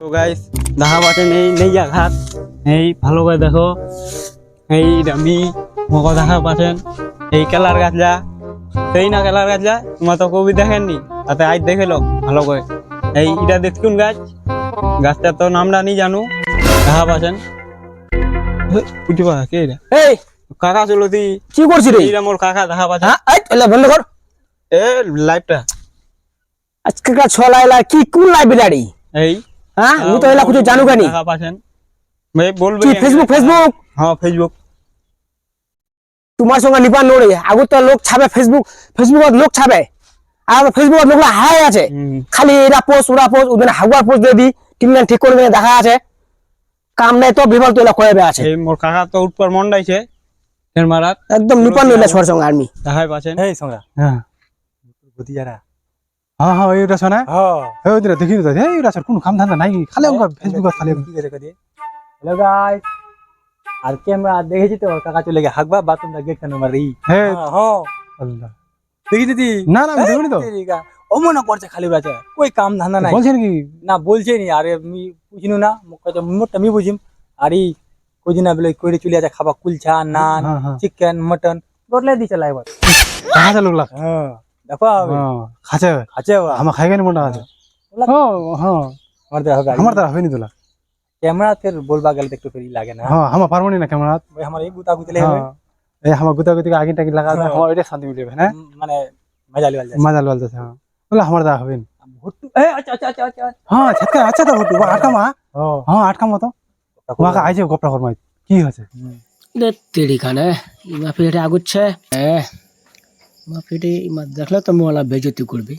তো গাইস দেখা পাচ্ছেন এই নেইয়া ঘাট এই ভালো করে দেখো এই ডামি মগো দেখা পাচ্ছেন এই কেলার গাছলা সেই না কেলার গাছলা তোমার তো কবি দেখেননি তাতে আজ দেখেলো ভালো করে এই এটা দেখুন গাছটার তো নামটা নি জানু দেখা পাচ্ছেন উঠি পা কে এটা এই কাকা চলো দি কি করছিস রে? এইটা মোর কাকা দেখা পাচ্ছেন হ্যাঁ এই এলা বন্ধ কর। এ লাইভটা আজকালকার ছলাইলা কি কোন লাইব্রেরি? এই হ্যাঁ আমি তো এলা কিছু জানু গানি। দেখা পাচ্ছেন ভাই বলবে কি ফেসবুক হ্যাঁ ফেসবুক তোমার সঙ্গে নিপান নড়ে আগু তো লোক ছাবে ফেসবুকত লোক ছাবে আর ফেসবুকত লোকলা হাই আছে খালি এরা পোস্ট ওরা পোস্ট ওদের হাগুয়া পোস্ট দিয়ে দি টিমলান ঠিক করে দেখা আছে কাম নাই তো বিমল তো এলা কয়েবে আছে এই মোর কাকা তো উঠপার মন্ডাইছে এর মারাত একদম নিপান নইলা সর সঙ্গে আর্মি দেখাই পাচ্ছেন এই সংরা হ্যাঁ বুদ্ধি যারা হ্যাঁ হ্যাঁ এইটা শোনা হ্যাঁ ওই দিন দেখি তো এইটা স্যার কোন কাম ধান্দা নাই খালি আমরা ফেসবুকে খালি কি করে করি হ্যালো গাইস আর ক্যামেরা দেখেছি তো কাকা চলে গিয়ে হাগবা বাথরুমটা গেট কেন মারি হে হ্যাঁ আল্লাহ দেখি দিদি না না আমি দেখিনি তো ও মনে করছে খালি বাচ্চা কই কাম ধান্দা নাই বলছেন কি না বলছে নি আরে আমি বুঝিনু না মোটটা আমি বুঝিম আর এই কই না বলে কইরে চলে আছে খাবা কুলচা নান হ্যাঁ হ্যাঁ চিকেন মটন বদলে দিছে লাইভ দেখা যায় লোক লাগ হ্যাঁ দেখো হ্যাঁ খাচ্ছে আছে আমার খাই গেনি মনটা আছে হ্যাঁ আমার দেখা হবে আমার দ্বারা হয়নি তোলা ক্যামেরা ফের বলবা গেলে একটু ফেরি লাগে না হ্যাঁ আমার পারবো না ক্যামেরা ওই আমার এই গুতা গুতলে হবে এই আমার গুতা গুতি আগে টাকি লাগা আমার এটা শান্তি মিলবে হ্যাঁ মানে মজা লিবাল যায় মজা ললতেছে হ্যাঁ বলে আমার দ্বারা হবে ভুট্টু এ আচ্ছা আচ্ছা আচ্ছা আচ্ছা হ্যাঁ ছেটকা আচ্ছা তো হটু আটকামা ও হ্যাঁ আটকামা তো তোমাকে আইছে গোপরা করমাই কি হয়েছে তেরি খানে ইমা ফিরে আগুচ্ছে ইমা ফিরে ইমা দেখলে তো মোলা বেজতি করবি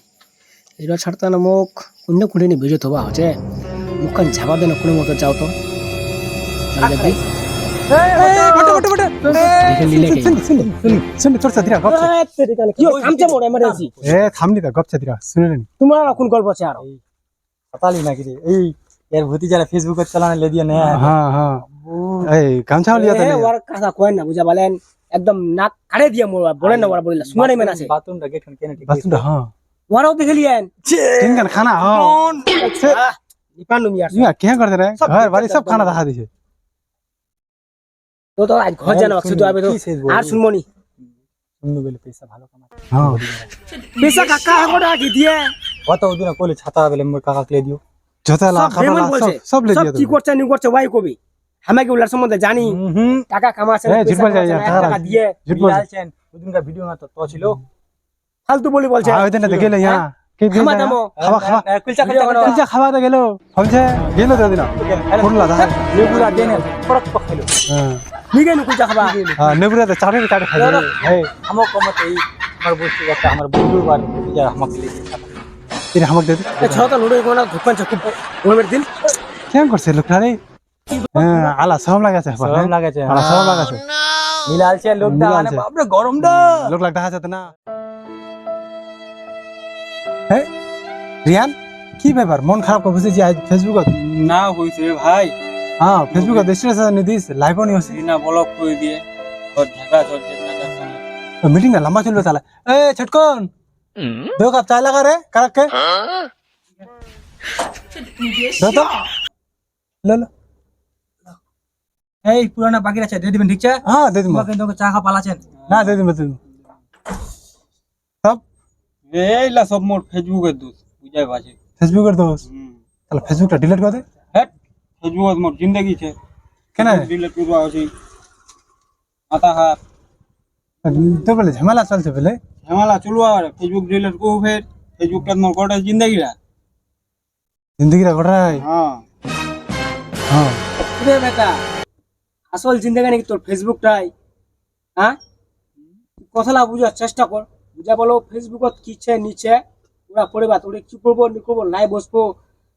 এরা ছাড়তা না মুখ অন্য কুড়ি নি বেজত হবা হচ্ছে মুখখান ঝাবা দেন কোনো মতো যাও তো দেখবি দেখে নিলে শুনি তোর সাথে গপ কি কামছে মোর এমার্জেন্সি এ থামনি তো গপ চাদিরা শুনে নি তোমার কোন গল্প আছে আর পাতালি নাকি রে এই এর ভূতি যারা ফেসবুকে চালানে লে দিয়ে নেয় হ্যাঁ হ্যাঁ এই গামছা লিয়া তো ওর কথা কয় না বুঝা বলেন একদম নাক কাড়ে দিয়ে মোর বলেন না ওরা বলিলা শুনানি মেন আছে বাথরুমটা গেট কেন ঠিক বাসুন্দা হ্যাঁ ওরাও দেখে লিয়েন তিন গান খানা হ্যাঁ ইপান নুমি আর ইয়া কে করতে রে ঘর বাড়ি সব খানা দেখা দিছে তো তো আজ ঘর জানো শুধু আবে তো আর শুনমনি শুনু বলে পয়সা ভালো কামাতে হ্যাঁ পেশা কাকা আগোটা কি দিয়ে কত ওদিন কইলে ছাতা বলে মোর কাকা লে দিও যত লা সব খাবার বেমান সব বলছে সব লে সব দিয়ে কি করছে নি করছে ওয়াই কবি আমি কি উলার সম্বন্ধে জানি টাকা কামাছে এই ঝুটবল যায় টাকা দিয়ে ঝুটবল আছেন ওদিনকার ভিডিও না তো ছিল ফালতু বলি বলছে ওই দিন দেখিলে ইয়া কে দিন খামা দামো খাওয়া খাওয়া কুলচা খাইতে কিছা খাওয়া দে গেল হলছে গেল তো দিন কোনলা দেখা লেবুলা দেনে ফরক পখাইলো হ্যাঁ নিগে নি কুজা খাবা হ্যাঁ নেবুরা তো চাটে চাটে খাই এই আমার কমতে এই আমার বস্তু একটা আমার বন্ধু বার যা আমাকে তিন হামক দে ছটা লুড়ে কোনা ধুকান চকুপ ওমের দিন কেন করছে লোকটা রে হ্যাঁ আলা সব লাগাছে সরম লাগাছে আলা সব লাগাছে মিলালছে লোকটা মানে মিলালছে। বাপরে গরমটা লোক লাগ দেখা যেত না হ্যাঁ রিয়ান কি ব্যাপার মন খারাপ করে বসেছি আজ ফেসবুকত না হইছে ভাই হ্যাঁ ফেসবুকত স্ট্যাটাস নিদিস লাইভও নি হচ্ছে না ব্লক করে দিয়ে তোর ঝগড়া চলছে চাচার সঙ্গে মিটিং না লম্বা চলবে তাহলে এ ছটকন দো কাপ চা লাগা রে কারাক কে দো তো লে লে এই পুরানা বাকি আছে দিয়ে দিবেন ঠিক আছে হ্যাঁ দে দিম তোমাকে চা খা পালাছেন না দে দিম সব এইলা সব মোর ফেসবুকের দোষ বুঝাই পাচ্ছি ফেসবুকের দোষ তাহলে ফেসবুকটা ডিলিট করে দে হ্যাঁ ফেসবুক মোর জিন্দগি ছে কেন ডিলিট করবা আছে মাথা হাত তো বলে ঝামেলা চলছে বলে ঝামেলা চলবা ফেসবুক ডিলিট করবো ফের ফেসবুকটা মোর গোটা জিন্দগিরা জিন্দগিরা ঘটাই হ্যাঁ হ্যাঁ রে বেটা আসল জিন্দেগানি তোর ফেসবুকটাই হ্যাঁ কথাটা বুঝার চেষ্টা কর বুঝা বলো ফেসবুকত কিছে নিচে ওরা পড়েবা তোরে কি করবো নি করবো লাইভ বসবো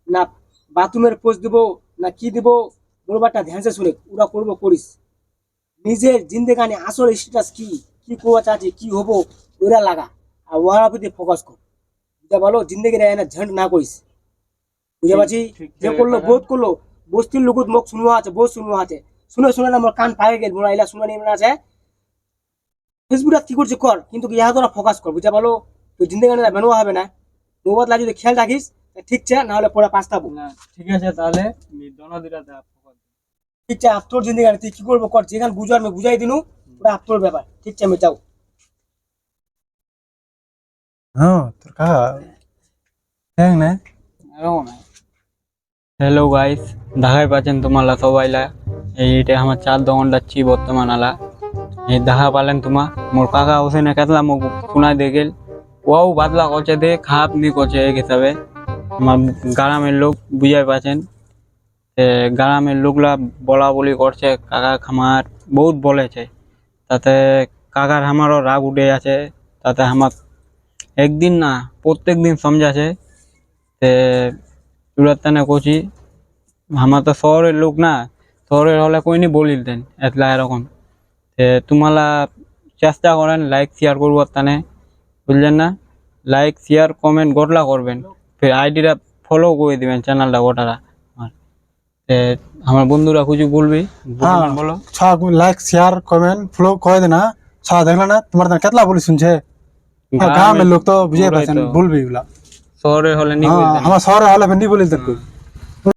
না বাথরুমের পোস্ট দিব না কি দিব বলবারটা ধ্যানসে শুনে ওরা করবো করিস নিজের জিন্দেগানি আসল স্ট্যাটাস কি কি কোয়া চাচ্ছি কি হবো ওরা লাগা আর ওরা প্রতি ফোকাস কর বুঝা বলো জিন্দেগি না ঝন্ড না করিস বুঝে পাচ্ছি যে করলো বোধ করলো বস্তির লোকত মুখ শুনুয়া আছে বহুত শুনুয়া আছে শুনে শুনে না আমার কান পায়ে গেল মোরা এলা শুনে নিয়ে আছে ফেসবুকটা কি করছে কর কিন্তু ইহা তোরা ফোকাস কর বুঝা বলো তুই জিন্দেগানি বেনোয়া হবে না মোবাইল যদি খেয়াল রাখিস ঠিক আছে না হলে পরে পাঁচতাবো না ঠিক আছে তাহলে দোনো দিটা দে ঠিক আছে তোর জিন্দিগানি তুই কি করবো কর যেখানে বুঝার আমি বুঝাই দিনু ওটা তোর ব্যাপার ঠিক আছে আমি যাও হ্যাঁ তোর কাকা হ্যাঁ না হ্যালো গাইস দেখাই পাচ্ছেন তোমালা সবাইলা এইটা আমার চার দোকান যাচ্ছি বর্তমান আলা এই দেখা পালেন তোমা মোর কাকা ওখানে কেতলা মোক শোনাই দিয়ে গেল ওও বাদলা করছে দে খাপ নি করছে এক হিসাবে আমার গ্রামের লোক বুঝাই পাচ্ছেন গ্রামের লোকলা বলা বলি করছে কাকা খামার বহুত বলেছে তাতে কাকার আমারও রাগ উঠে আছে তাতে আমার একদিন না প্রত্যেক দিন সমঝাছে তে চুরাত্তানে করছি আমার তো শহরের লোক না শহরের হলে কইনি বলিল দেন এতলা এরকম তোমালা চেষ্টা করেন লাইক শেয়ার করবো তানে বুঝলেন না লাইক শেয়ার কমেন্ট গোটলা করবেন ফির আইডিটা ফলো করে দিবেন চ্যানেলটা গোটারা আমার বন্ধুরা কিছু বলবি হ্যাঁ বলো লাইক শেয়ার কমেন্ট ফলো করে দে না দেখলা না তোমার কেতলা বলি শুনছে গ্রামের লোক তো বুঝে পাচ্ছেন বলবি এগুলা শহরে হলে নি হ্যাঁ আমার শহরে হলে নি বলি তোর